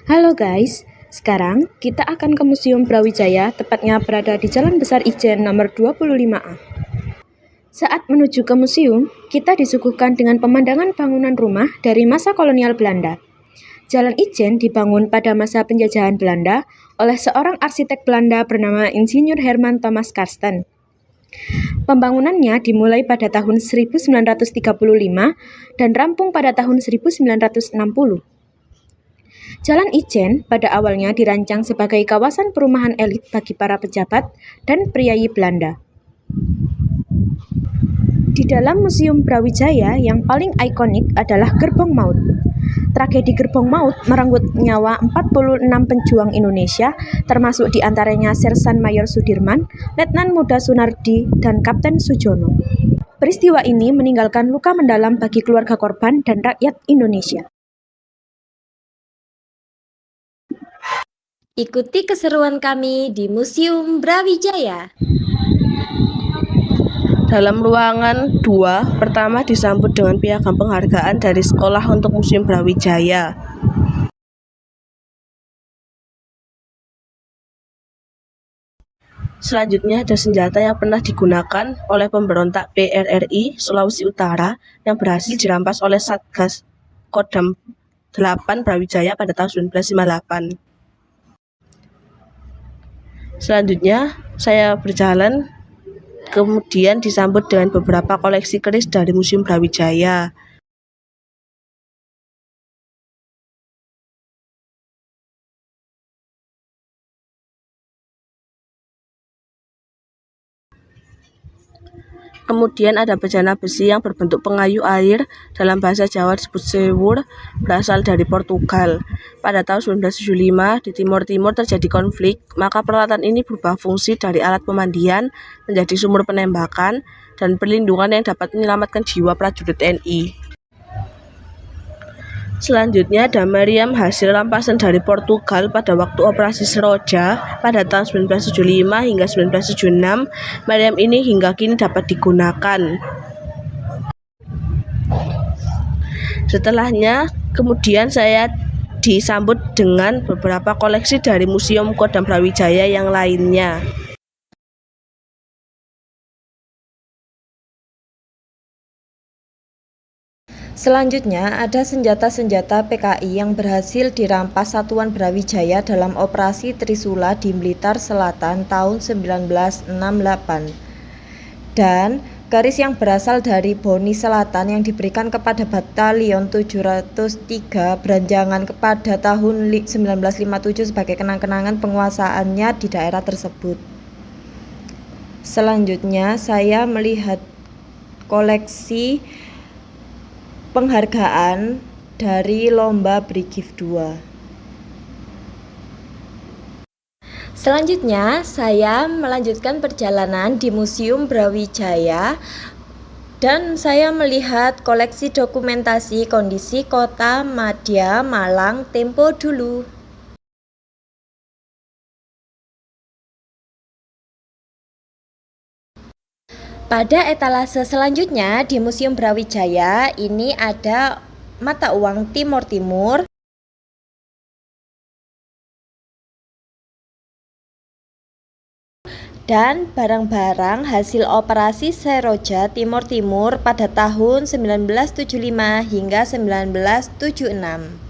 Halo guys, sekarang kita akan ke Museum Brawijaya, tepatnya berada di Jalan Besar Ijen nomor 25A. Saat menuju ke museum, kita disuguhkan dengan pemandangan bangunan rumah dari masa kolonial Belanda. Jalan Ijen dibangun pada masa penjajahan Belanda oleh seorang arsitek Belanda bernama Insinyur Herman Thomas Karsten. Pembangunannya dimulai pada tahun 1935 dan rampung pada tahun 1960. Jalan Ijen pada awalnya dirancang sebagai kawasan perumahan elit bagi para pejabat dan priayi Belanda. Di dalam Museum Brawijaya yang paling ikonik adalah Gerbong Maut. Tragedi Gerbong Maut merenggut nyawa 46 pejuang Indonesia, termasuk diantaranya Sersan Mayor Sudirman, Letnan Muda Sunardi, dan Kapten Sujono. Peristiwa ini meninggalkan luka mendalam bagi keluarga korban dan rakyat Indonesia. Ikuti keseruan kami di Museum Brawijaya. Dalam ruangan 2, pertama disambut dengan piagam penghargaan dari Sekolah untuk Museum Brawijaya. Selanjutnya ada senjata yang pernah digunakan oleh pemberontak PRRI Sulawesi Utara yang berhasil dirampas oleh Satgas Kodam 8 Brawijaya pada tahun 1958. Selanjutnya saya berjalan, kemudian disambut dengan beberapa koleksi keris dari Museum Brawijaya. Kemudian ada bejana besi yang berbentuk pengayuh air, dalam bahasa Jawa disebut sewur, berasal dari Portugal. Pada tahun 1975 di Timur Timur terjadi konflik, maka peralatan ini berubah fungsi dari alat pemandian menjadi sumur penembakan dan perlindungan yang dapat menyelamatkan jiwa prajurit TNI. Selanjutnya ada meriam hasil rampasan dari Portugal pada waktu operasi Seroja pada tahun 1975 hingga 1976. Meriam ini hingga kini dapat digunakan. Setelahnya, kemudian saya disambut dengan beberapa koleksi dari Museum Kodam Brawijaya yang lainnya. Selanjutnya ada senjata-senjata PKI yang berhasil dirampas Satuan Brawijaya dalam operasi Trisula di Blitar Selatan tahun 1968. Dan keris yang berasal dari Boni Selatan yang diberikan kepada Batalion 703 Branjangan pada tahun 1957 sebagai kenang-kenangan penguasaannya di daerah tersebut. Selanjutnya saya melihat koleksi penghargaan dari Lomba Brigif 2. Selanjutnya, saya melanjutkan perjalanan di Museum Brawijaya dan saya melihat koleksi dokumentasi kondisi kota Madya Malang tempo dulu. Pada etalase selanjutnya di Museum Brawijaya ini ada mata uang Timor Timur dan barang-barang hasil operasi Seroja Timor Timur pada tahun 1975 hingga 1976.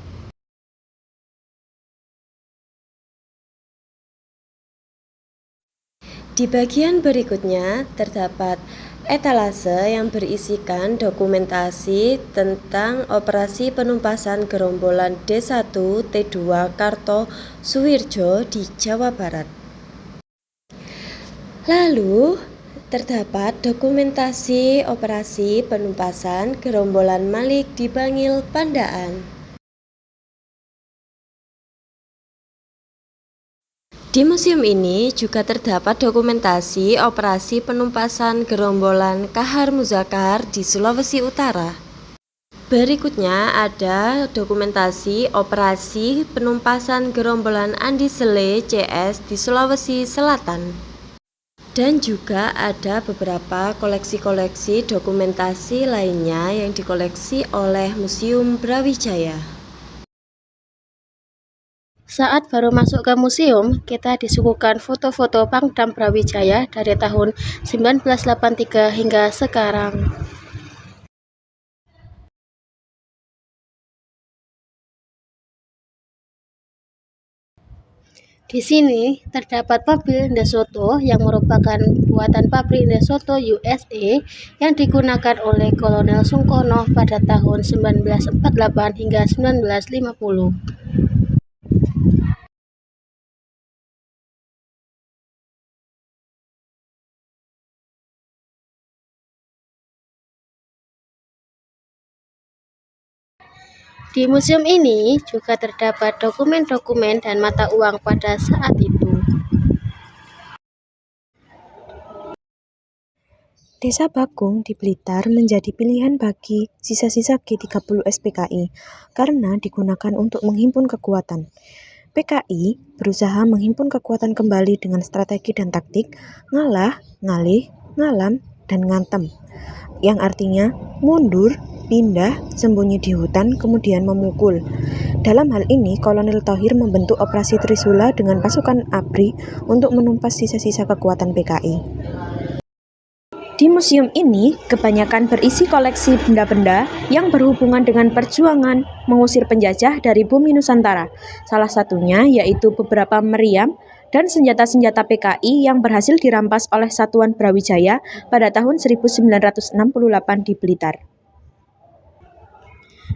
Di bagian berikutnya terdapat etalase yang berisikan dokumentasi tentang operasi penumpasan gerombolan D1 T2 Karto Suwirjo di Jawa Barat. Lalu terdapat dokumentasi operasi penumpasan gerombolan Malik di Bangil, Pandaan. Di museum ini juga terdapat dokumentasi operasi penumpasan gerombolan Kahar Muzakar di Sulawesi Utara. Berikutnya ada dokumentasi operasi penumpasan gerombolan Andi Sele CS di Sulawesi Selatan. Dan juga ada beberapa koleksi-koleksi dokumentasi lainnya yang dikoleksi oleh Museum Brawijaya. Saat baru masuk ke museum, kita disuguhkan foto-foto Pangdam Brawijaya dari tahun 1983 hingga sekarang. Di sini terdapat mobil DeSoto yang merupakan buatan pabrik DeSoto USA yang digunakan oleh Kolonel Sungkono pada tahun 1948 hingga 1950. Di museum ini juga terdapat dokumen-dokumen dan mata uang pada saat itu. Desa Bakung di Blitar menjadi pilihan bagi sisa-sisa G30 SPKI karena digunakan untuk menghimpun kekuatan. PKI berusaha menghimpun kekuatan kembali dengan strategi dan taktik ngalah, ngalih, ngalam, dan ngantem, yang artinya mundur, pindah, sembunyi di hutan, kemudian memukul. Dalam hal ini, Kolonel Thohir membentuk operasi Trisula dengan pasukan ABRI untuk menumpas sisa-sisa kekuatan PKI. Di museum ini, kebanyakan berisi koleksi benda-benda yang berhubungan dengan perjuangan mengusir penjajah dari bumi Nusantara. Salah satunya yaitu beberapa meriam dan senjata-senjata PKI yang berhasil dirampas oleh Satuan Brawijaya pada tahun 1968 di Blitar.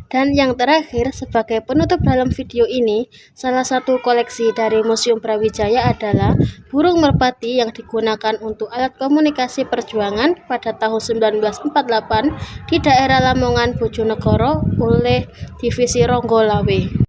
Dan yang terakhir, sebagai penutup dalam video ini, salah satu koleksi dari Museum Brawijaya adalah burung merpati yang digunakan untuk alat komunikasi perjuangan pada tahun 1948 di daerah Lamongan, Bojonegoro oleh Divisi Ronggolawe.